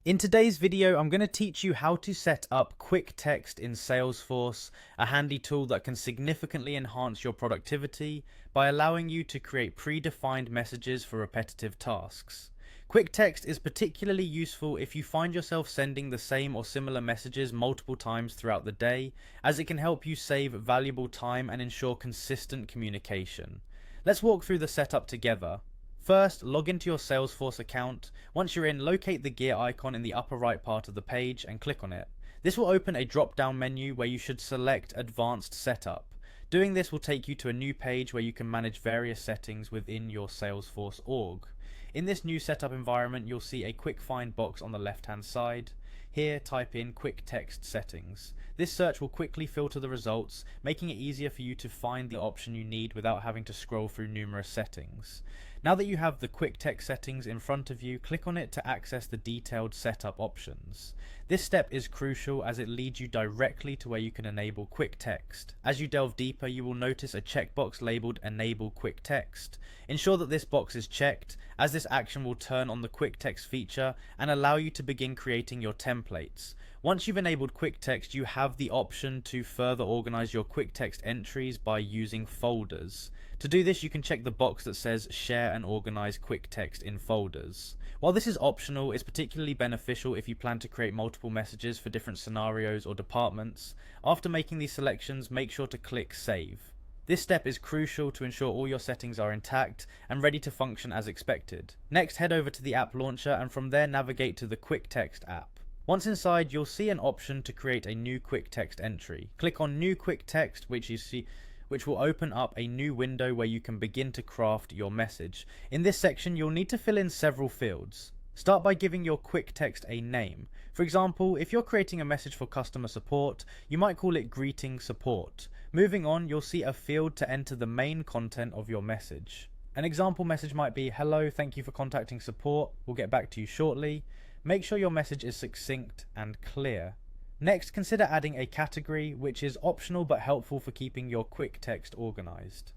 In today's video, I'm going to teach you how to set up quick text in Salesforce, a handy tool that can significantly enhance your productivity by allowing you to create predefined messages for repetitive tasks. Quick text is particularly useful if you find yourself sending the same or similar messages multiple times throughout the day, as it can help you save valuable time and ensure consistent communication. Let's walk through the setup together. First, log into your Salesforce account. Once you're in, locate the gear icon in the upper right part of the page and click on it. This will open a drop-down menu where you should select Advanced Setup. Doing this will take you to a new page where you can manage various settings within your Salesforce org. In this new setup environment, you'll see a quick find box on the left-hand side. Here, type in Quick Text Settings. This search will quickly filter the results, making it easier for you to find the option you need without having to scroll through numerous settings. Now that you have the quick text settings in front of you, click on it to access the detailed setup options. This step is crucial as it leads you directly to where you can enable quick text. As you delve deeper, you will notice a checkbox labeled Enable Quick Text. Ensure that this box is checked, as this action will turn on the quick text feature and allow you to begin creating your templates. Once you've enabled quick text, you have the option to further organize your quick text entries by using folders. To do this, you can check the box that says Share and Organize Quick Text in Folders. While this is optional, it's particularly beneficial if you plan to create multiple messages for different scenarios or departments. After making these selections, make sure to click Save. This step is crucial to ensure all your settings are intact and ready to function as expected. Next, head over to the app launcher and from there navigate to the Quick Text app. Once inside, you'll see an option to create a new quick text entry. Click on New Quick Text, which will open up a new window where you can begin to craft your message. In this section, you'll need to fill in several fields. Start by giving your quick text a name. For example, if you're creating a message for customer support, you might call it Greeting Support. Moving on, you'll see a field to enter the main content of your message. An example message might be, "Hello, thank you for contacting support. We'll get back to you shortly." Make sure your message is succinct and clear. Next, consider adding a category, which is optional but helpful for keeping your quick text organized.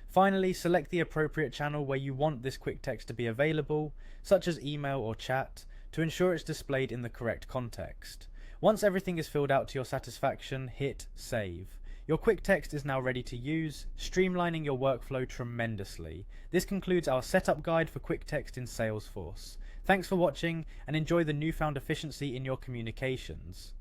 Finally, select the appropriate channel where you want this quick text to be available, such as email or chat, to ensure it's displayed in the correct context. Once everything is filled out to your satisfaction, hit Save. Your quick text is now ready to use, streamlining your workflow tremendously. This concludes our setup guide for quick text in Salesforce. Thanks for watching and enjoy the newfound efficiency in your communications.